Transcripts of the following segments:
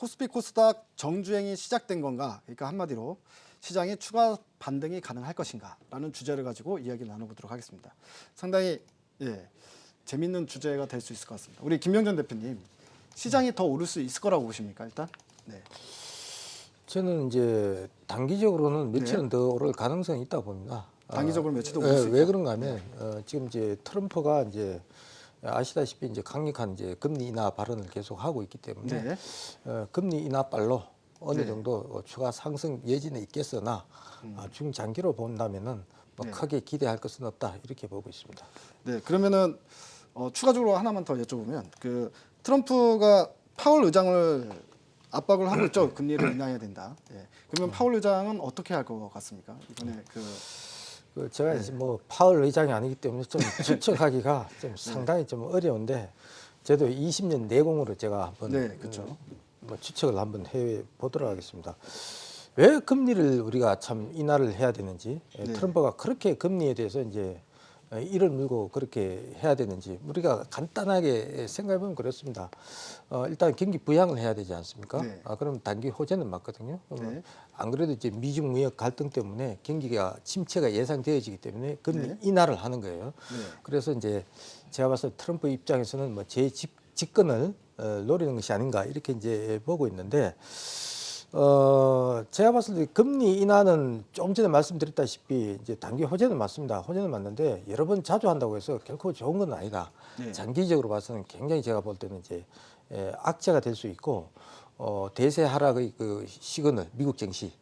코스피 코스닥 정주행이 시작된 건가? 그러니까 한마디로 시장의 추가 반등이 가능할 것인가라는 주제를 가지고 이야기 나눠보도록 하겠습니다. 상당히 재밌는 주제가 될 수 있을 것 같습니다. 우리 김명전 대표님, 시장이 더 오를 수 있을 거라고 보십니까? 일단. 네. 저는 이제 단기적으로는 며칠은 더 오를 가능성이 있다고 봅니다. 단기적으로 며칠 더 오를 수 있다. 왜 그런가 하면 지금 이제 트럼프가 이제 아시다시피 이제 강력한 이제 금리 인하 발언을 계속 하고 있기 때문에 금리 인하빨로 어느 정도 추가 상승 여지는 있겠으나 중장기로 본다면은 뭐 크게 기대할 것은 없다 이렇게 보고 있습니다. 네, 그러면은 추가적으로 하나만 더 여쭤보면 그 트럼프가 파월 의장을 압박을 하고 있죠. 금리를 인하해야 된다. 그러면 파월 의장은 어떻게 할 것 같습니까? 이번에 제가 이제 뭐 파월 의장이 아니기 때문에 좀 추측하기가 좀 상당히 좀 어려운데 저도 20년 내공으로 제가 한번 그렇죠. 뭐 추측을 한번 해 보도록 하겠습니다. 왜 금리를 우리가 참 인하를 해야 되는지 트럼프가 그렇게 금리에 대해서 이제 이를 물고 그렇게 해야 되는지 우리가 간단하게 생각해 보면 그렇습니다. 일단 경기 부양을 해야 되지 않습니까? 그럼 단기 호재는 맞거든요. 안 그래도 이제 미중 무역 갈등 때문에 경기가 침체가 예상되어지기 때문에 금리 인하를 하는 거예요. 그래서 이제 제가 봤을 때 트럼프 입장에서는 뭐 집권을 노리는 것이 아닌가 이렇게 이제 보고 있는데. 제가 봤을 때 금리 인하는 조금 전에 말씀드렸다시피 이제 단기 호재는 맞습니다. 호재는 맞는데 여러 번 자주 한다고 해서 결코 좋은 건 아니다. 장기적으로 봐서는 굉장히 제가 볼 때는 이제 악재가 될 수 있고 대세 하락의 그 시그널 미국 증시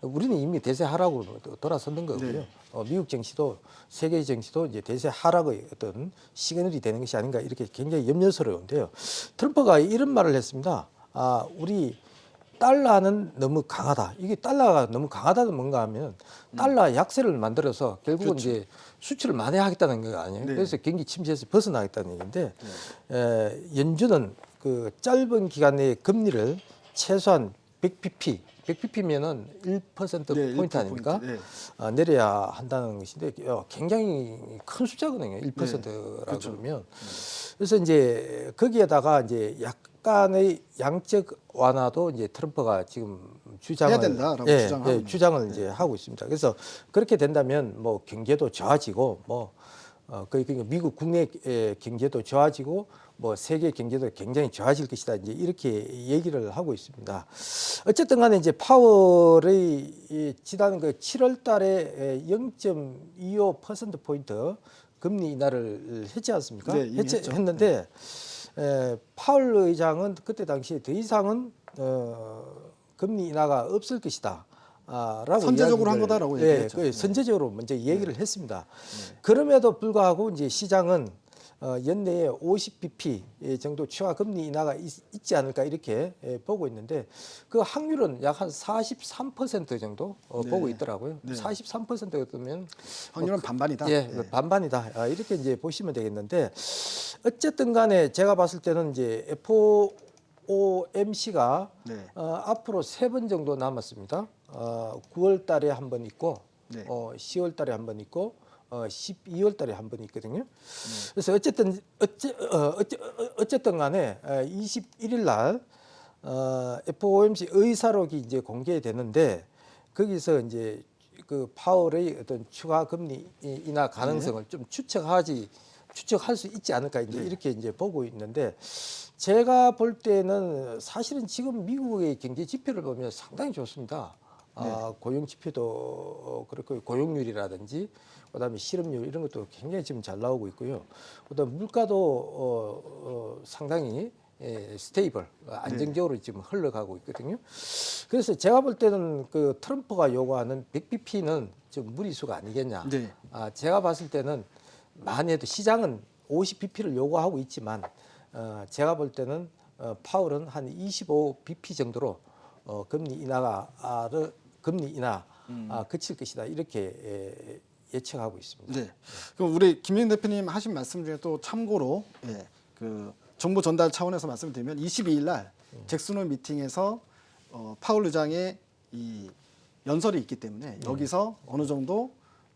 우리는 이미 대세 하락으로 돌아섰는 거고요. 미국 증시도 세계 증시도 이제 대세 하락의 어떤 시그널이 되는 것이 아닌가 이렇게 굉장히 염려스러운데요. 트럼프가 이런 말을 했습니다. 우리 달러는 너무 강하다. 이게 달러가 너무 강하다는 뭔가 하면 달러 약세를 만들어서 결국은 이제 수출을 많이 하겠다는 거 아니에요. 그래서 경기 침체에서 벗어나겠다는 얘기인데 연준은 그 짧은 기간 내에 금리를 최소한 100pp면은 1% 포인트 아닙니까? 내려야 한다는 것인데 굉장히 큰 숫자거든요. 1%라 그러면 그래서 이제 거기에다가 이제 약간의 양적 완화도 이제 트럼프가 지금 주장을 해야 된다라고 주장을 이제 하고 있습니다. 그래서 그렇게 된다면 뭐 경제도 좋아지고 뭐 그러니까 미국 국내 경제도 좋아지고 뭐 세계 경제도 굉장히 좋아질 것이다. 이제 이렇게 얘기를 하고 있습니다. 어쨌든 간에 이제 파월의 지난 그 7월 달에 0.25% 포인트 금리 인하를 했지 않습니까? 했는데 파월 의장은 그때 당시에 더 이상은 금리 인하가 없을 것이다. 라고 선제적으로 한 거다라고 얘기했죠. 선제적으로 먼저 얘기를 했습니다. 그럼에도 불구하고 이제 시장은 연내에 50bp 정도 추가 금리 인하가 있지 않을까 이렇게 보고 있는데 그 확률은 약 한 43% 정도 보고 있더라고요. 43%면 확률은 반반이다. 반반이다. 이렇게 이제 보시면 되겠는데 어쨌든 간에 제가 봤을 때는 이제 FOMC가 앞으로 3번 정도 남았습니다. 9월 달에 한 번 있고 10월 달에 한 번 있고 12월 달에 한 번 있거든요. 그래서 어쨌든 간에 21일 날 FOMC 의사록이 이제 공개되는데 거기서 이제 그 파월의 어떤 추가 금리 인하 가능성을 좀 추측할 수 있지 않을까 이렇게 이제 보고 있는데 제가 볼 때는 사실은 지금 미국의 경제 지표를 보면 상당히 좋습니다. 고용 지표도 그렇고 고용률이라든지 그다음에 실업률 이런 것도 굉장히 지금 잘 나오고 있고요. 그다음 물가도 상당히 스테이블 안정적으로 지금 흘러가고 있거든요. 그래서 제가 볼 때는 그 트럼프가 요구하는 100bp는 좀 무리수가 아니겠냐. 제가 봤을 때는 많이 해도 시장은 50bp를 요구하고 있지만 제가 볼 때는 파월은 한 25bp 정도로 금리 인하 그칠 것이다 이렇게 예측하고 있습니다. 그럼 우리 김민 대표님 하신 말씀 중에 또 참고로 그 정보 전달 차원에서 말씀드리면 22일 날 잭슨홀 미팅에서 파월 의장의 이 연설이 있기 때문에 여기서 어느 정도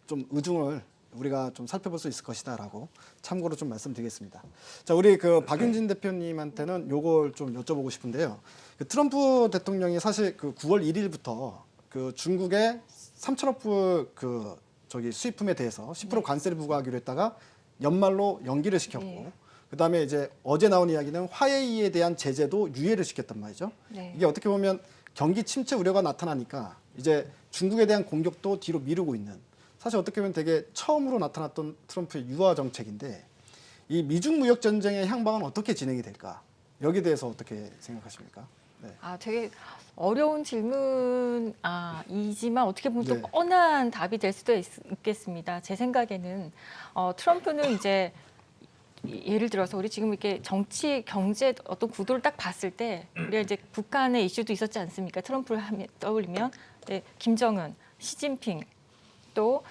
좀 의중을 우리가 좀 살펴볼 수 있을 것이다라고 참고로 좀 말씀드리겠습니다. 자, 우리 그 박윤진 대표님한테는 요걸 좀 여쭤보고 싶은데요. 그 트럼프 대통령이 사실 그 9월 1일부터 그 중국의 3천억 불 그 저기 수입품에 대해서 10% 관세를 부과하기로 했다가 연말로 연기를 시켰고, 네. 그다음에 이제 어제 나온 이야기는 화웨이에 대한 제재도 유예를 시켰단 말이죠. 네. 이게 어떻게 보면 경기 침체 우려가 나타나니까 이제 중국에 대한 공격도 뒤로 미루고 있는, 사실 어떻게 보면 되게 처음으로 나타났던 트럼프의 유화 정책인데, 이 미중 무역 전쟁의 향방은 어떻게 진행이 될까? 여기에 대해서 어떻게 생각하십니까? 네. 되게 어려운 질문이지만 어떻게 보면 네. 또 뻔한 답이 될 수도 있겠습니다. 제 생각에는 트럼프는 이제 예를 들어서 우리 지금 이렇게 정치, 경제 어떤 구도를 딱 봤을 때 우리가 이제 북한의 이슈도 있었지 않습니까? 트럼프를 떠올리면 네, 김정은, 시진핑 또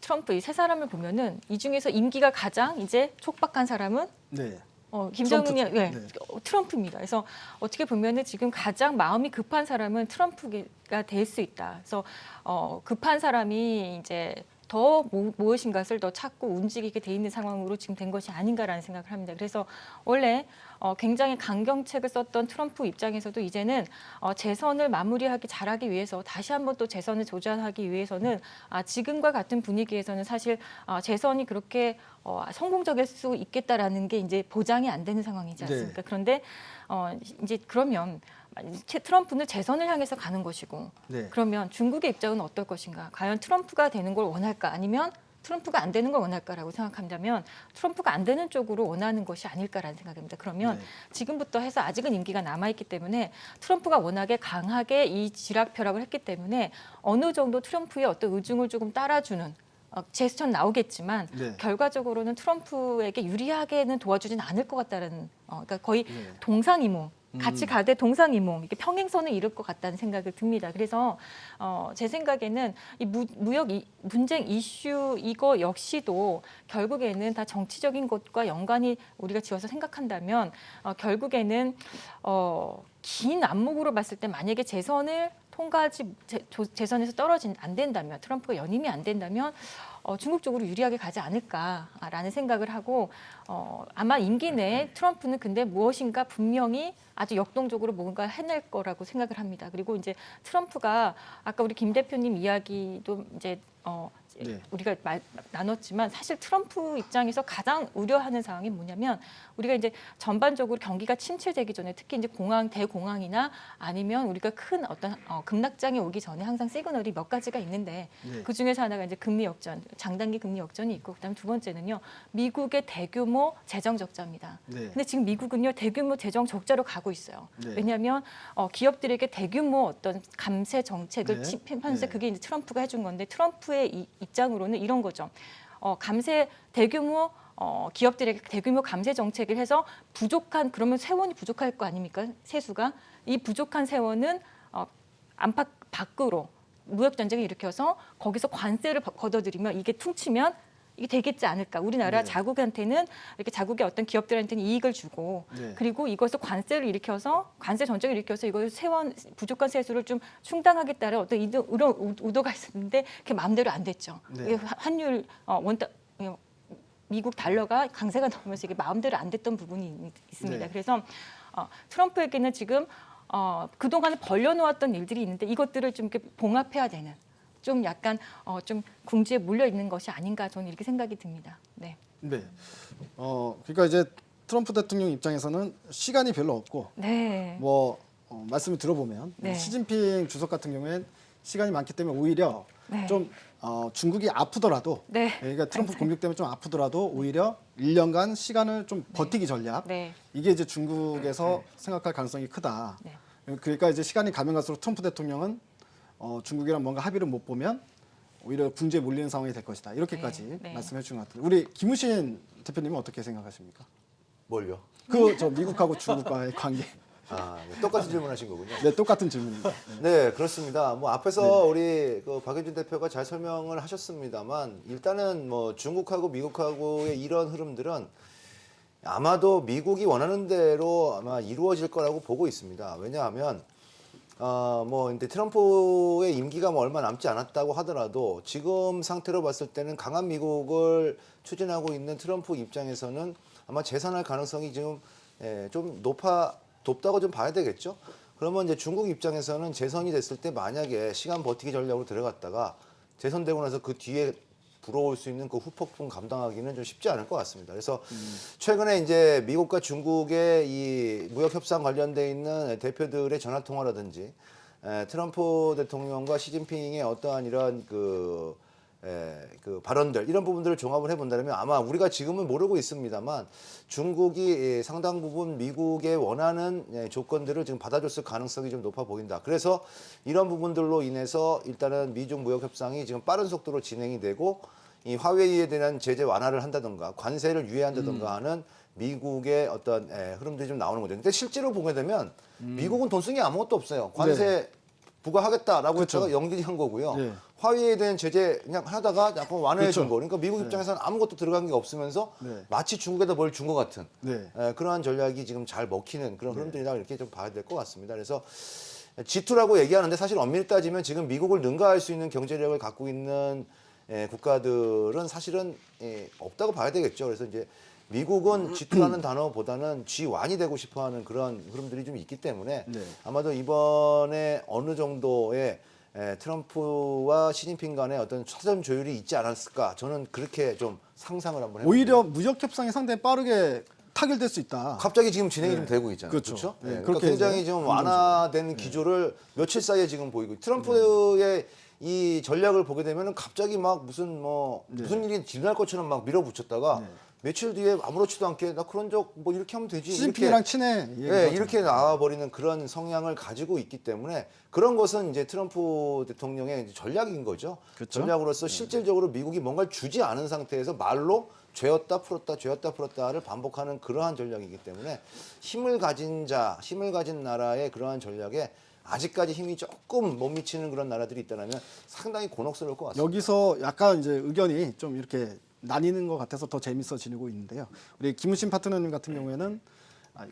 트럼프 이 세 사람을 보면은 이 중에서 임기가 가장 이제 촉박한 사람은 네. 김정은이 트럼프. 네, 네. 트럼프입니다. 그래서 어떻게 보면은 지금 가장 마음이 급한 사람은 트럼프가 될 수 있다. 그래서 급한 사람이 이제 더 무엇인 것을 더 찾고 움직이게 돼 있는 상황으로 지금 된 것이 아닌가라는 생각을 합니다. 그래서 원래 굉장히 강경책을 썼던 트럼프 입장에서도 이제는 재선을 마무리하기 잘하기 위해서 다시 한번 또 재선을 도전하기 위해서는 지금과 같은 분위기에서는 사실 재선이 그렇게 성공적일 수 있겠다라는 게 이제 보장이 안 되는 상황이지 않습니까? 네. 그런데 이제 그러면 트럼프는 재선을 향해서 가는 것이고 네. 그러면 중국의 입장은 어떨 것인가? 과연 트럼프가 되는 걸 원할까? 아니면 트럼프가 안 되는 걸 원할까라고 생각한다면 트럼프가 안 되는 쪽으로 원하는 것이 아닐까라는 생각입니다. 그러면 네. 지금부터 해서 아직은 임기가 남아있기 때문에 트럼프가 워낙에 강하게 이 지락펴락을 했기 때문에 어느 정도 트럼프의 어떤 의중을 조금 따라주는 제스처는 나오겠지만 네. 결과적으로는 트럼프에게 유리하게는 도와주진 않을 것 같다는 그러니까 거의 네. 동상이몽 같이 가되 동상이몽 이렇게 평행선을 이룰 것 같다는 생각을 듭니다. 그래서 제 생각에는 이 무역 분쟁 이슈 이거 역시도 결국에는 다 정치적인 것과 연관이 우리가 지어서 생각한다면 결국에는 긴 안목으로 봤을 때 만약에 재선을 통과하지 재선에서 안 된다면 트럼프가 연임이 안 된다면 중국 쪽으로 유리하게 가지 않을까라는 생각을 하고 아마 임기 내에 트럼프는 근데 무엇인가 분명히 아주 역동적으로 뭔가 해낼 거라고 생각을 합니다. 그리고 이제 트럼프가 아까 우리 김 대표님 이야기도 이제 네. 우리가 나눴지만 사실 트럼프 입장에서 가장 우려하는 사항이 뭐냐면 우리가 이제 전반적으로 경기가 침체되기 전에 특히 이제 대공황이나 아니면 우리가 큰 어떤 급락장이 오기 전에 항상 시그널이 몇 가지가 있는데 네. 그 중에서 하나가 이제 금리 역전, 장단기 금리 역전이 있고 그다음 두 번째는요 미국의 대규모 재정 적자입니다. 네. 근데 지금 미국은요 대규모 재정 적자로 가고 있어요. 네. 왜냐하면 기업들에게 대규모 어떤 감세 정책을 네. 하면서 네. 그게 이제 트럼프가 해준 건데 트럼프의 입장으로는 이런 거죠. 감세 대규모 기업들에게 대규모 감세 정책을 해서 부족한 그러면 세원이 부족할 거 아닙니까? 세수가 이 부족한 세원은 안팎 밖으로 무역 전쟁을 일으켜서 거기서 관세를 걷어들이면 이게 퉁치면 이게 되겠지 않을까? 우리나라 네. 자국한테는 이렇게 자국의 어떤 기업들한테는 이익을 주고 네. 그리고 이것을 관세를 일으켜서 관세 전쟁을 일으켜서 이걸 부족한 세수를 좀 충당하겠다는 어떤 이런 의도가 있었는데 그게 마음대로 안 됐죠. 네. 이게 환율 미국 달러가 강세가 나오면서 이게 마음대로 안 됐던 부분이 있습니다. 네. 그래서 트럼프에게는 지금 그동안에 벌려놓았던 일들이 있는데 이것들을 좀 이렇게 봉합해야 되는 좀 약간 좀 궁지에 물려 있는 것이 아닌가 저는 이렇게 생각이 듭니다. 네. 네. 그러니까 이제 트럼프 대통령 입장에서는 시간이 별로 없고 네. 뭐 말씀을 들어보면 네. 시진핑 주석 같은 경우엔 시간이 많기 때문에 오히려 네. 좀 중국이 아프더라도 네. 그러니까 트럼프 공격 때문에 좀 아프더라도 오히려 1년간 시간을 좀 버티기 전략 네. 이게 이제 중국에서 생각할 가능성이 크다. 네. 그러니까 이제 시간이 가면 갈수록 트럼프 대통령은 중국이랑 뭔가 합의를 못 보면 오히려 궁지에 몰리는 상황이 될 것이다. 이렇게까지 네, 네. 말씀해 주신 것 같아요. 우리 김우신 대표님은 어떻게 생각하십니까? 뭘요? 저 미국하고 중국과의 관계. 네, 똑같은 질문하신 거군요. 네, 똑같은 질문입니다. 네, 그렇습니다. 뭐 앞에서 우리 그 박윤진 대표가 잘 설명을 하셨습니다만 일단은 뭐 중국하고 미국하고의 이런 흐름들은 아마도 미국이 원하는 대로 아마 이루어질 거라고 보고 있습니다. 왜냐하면 뭐 근데 트럼프의 임기가 뭐 얼마 남지 않았다고 하더라도 지금 상태로 봤을 때는 강한 미국을 추진하고 있는 트럼프 입장에서는 아마 재선할 가능성이 지금 좀 높다고 좀 봐야 되겠죠. 그러면 이제 중국 입장에서는 재선이 됐을 때 만약에 시간 버티기 전략으로 들어갔다가 재선되고 나서 그 뒤에 불어올 수 있는 그 후폭풍 감당하기는 좀 쉽지 않을 것 같습니다. 그래서 최근에 이제 미국과 중국의 이 무역 협상 관련돼 있는 대표들의 전화 통화라든지 트럼프 대통령과 시진핑의 어떠한 이런 그 발언들 이런 부분들을 종합을 해본다면 아마 우리가 지금은 모르고 있습니다만 중국이 상당 부분 미국의 원하는 조건들을 지금 받아줬을 가능성이 좀 높아 보인다. 그래서 이런 부분들로 인해서 일단은 미중 무역 협상이 지금 빠른 속도로 진행이 되고 이 화웨이에 대한 제재 완화를 한다든가 관세를 유예한다든가 하는 미국의 어떤 흐름들이 좀 나오는 거죠. 근데 실제로 보게 되면 미국은 돈 쓴 게 아무것도 없어요. 관세 부과하겠다라고 그렇죠. 했다가 연기한 거고요. 네. 화웨이에 대한 제재 그냥 하다가 약간 완화해 준 그렇죠. 거. 그러니까 미국 입장에서는 아무것도 들어간 게 없으면서 네. 마치 중국에다 뭘 준 것 같은 네. 그러한 전략이 지금 잘 먹히는 그런 흐름들이다 이렇게 좀 봐야 될 것 같습니다. 그래서 G2라고 얘기하는데 사실 엄밀히 따지면 지금 미국을 능가할 수 있는 경제력을 갖고 있는 국가들은 사실은 없다고 봐야 되겠죠. 그래서 이제 미국은 G2라는 단어보다는 G1이 되고 싶어하는 그런 흐름들이 좀 있기 때문에 네. 아마도 이번에 어느 정도의 트럼프와 시진핑 간의 어떤 사전 조율이 있지 않았을까 저는 그렇게 좀 상상을 한번 해봅니다. 오히려 무역 협상이 상당히 빠르게 타결될 수 있다. 갑자기 지금 진행이 좀 되고 있잖아요. 그렇죠. 그렇죠? 네, 그러니까 그렇게 굉장히 이제 좀 완화된 기조를 며칠 사이에 지금 보이고 트럼프의 이 전략을 보게 되면은 갑자기 막 무슨 일이 일어날 것처럼 막 밀어붙였다가 며칠 뒤에 아무렇지도 않게 나 그런 적 뭐 이렇게 하면 되지 시진핑이랑 친해. 이렇게 나와버리는 그런 성향을 가지고 있기 때문에 그런 것은 이제 트럼프 대통령의 이제 전략인 거죠. 그렇죠. 전략으로서 실질적으로 미국이 뭔가를 주지 않은 상태에서 말로 죄었다 풀었다 죄었다 풀었다를 반복하는 그러한 전략이기 때문에 힘을 가진 나라의 그러한 전략에 아직까지 힘이 조금 못 미치는 그런 나라들이 있다면 상당히 곤혹스러울 것 같습니다. 여기서 약간 이제 의견이 좀 이렇게 나뉘는 것 같아서 더 재밌어지고 있는데요. 우리 김우신 파트너님 같은 경우에는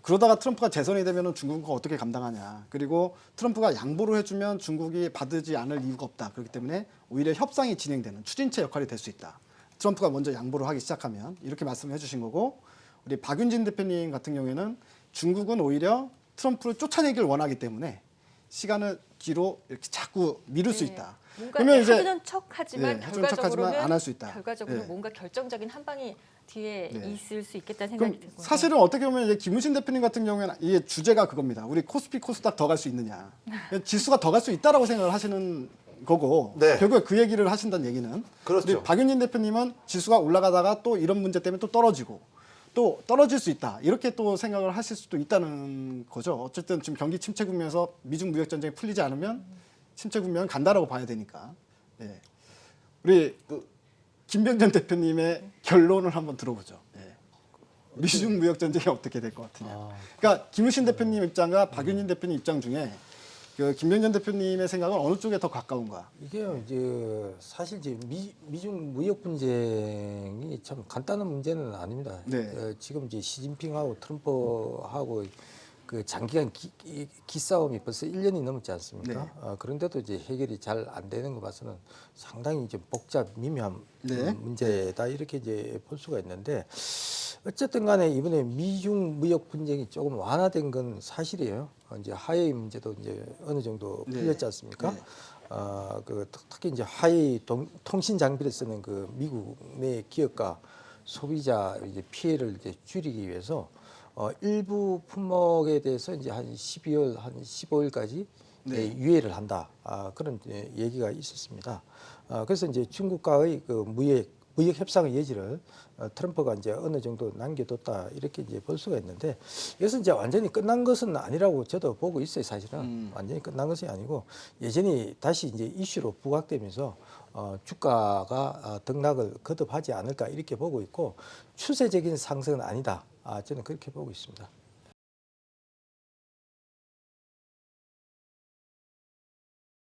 그러다가 트럼프가 재선이 되면 중국은 어떻게 감당하냐. 그리고 트럼프가 양보를 해주면 중국이 받지 않을 이유가 없다. 그렇기 때문에 오히려 협상이 진행되는 추진체 역할이 될 수 있다. 트럼프가 먼저 양보를 하기 시작하면 이렇게 말씀을 해주신 거고 우리 박윤진 대표님 같은 경우에는 중국은 오히려 트럼프를 쫓아내기를 원하기 때문에 시간을 뒤로 이렇게 자꾸 미룰 수 있다. 뭔가 해주는 척하지만 해주는 척하지만 안 할 수 있다. 결과적으로 뭔가 결정적인 한 방이 뒤에 있을 수 있겠다는 그럼 생각이 들고요. 사실은 어떻게 보면 이제 김우신 대표님 같은 경우에는 이 주제가 그겁니다. 우리 코스피 코스닥 더 갈 수 있느냐. 지수가 더 갈 수 있다라고 생각을 하시는 거고 네. 결국에 그 얘기를 하신다는 얘기는 그렇죠. 우리 박윤진 대표님은 지수가 올라가다가 또 이런 문제 때문에 또 떨어지고 또 떨어질 수 있다. 이렇게 또 생각을 하실 수도 있다는 거죠. 어쨌든 지금 경기 침체 국면에서 미중 무역 전쟁이 풀리지 않으면 침체 국면은 간다라고 봐야 되니까. 예. 우리 김병전 대표님의 결론을 한번 들어보죠. 예. 미중 무역 전쟁이 어떻게 될 것 같으냐. 그러니까 김우신 대표님 입장과 박윤진 대표님 입장 중에 그 김병전 대표님의 생각은 어느 쪽에 더 가까운가? 이게 이제 사실 이제 미중 무역 분쟁이 참 간단한 문제는 아닙니다. 네. 지금 이제 시진핑하고 트럼프하고 그 장기간 기싸움이 벌써 1년이 넘었지 않습니까? 네. 그런데도 이제 해결이 잘 안 되는 거 봐서는 상당히 이제 복잡 미묘한 네. 문제다 이렇게 이제 볼 수가 있는데 어쨌든 간에 이번에 미중 무역 분쟁이 조금 완화된 건 사실이에요. 이제 화웨이 문제도 이제 어느 정도 풀렸지 않습니까? 네. 특히 이제 화웨이 통신 장비를 쓰는 그 미국 내 기업과 소비자 이제 피해를 이제 줄이기 위해서 일부 품목에 대해서 이제 한 12월 한 15일까지 유예를 한다. 그런 얘기가 있었습니다. 그래서 이제 중국과의 그 무역 협상의 여지를 트럼프가 이제 어느 정도 남겨뒀다 이렇게 이제 볼 수가 있는데 이것은 이제 완전히 끝난 것은 아니라고 저도 보고 있어요. 사실은 완전히 끝난 것이 아니고 여전히 다시 이제 이슈로 부각되면서 주가가 등락을 거듭하지 않을까 이렇게 보고 있고 추세적인 상승은 아니다. 저는 그렇게 보고 있습니다.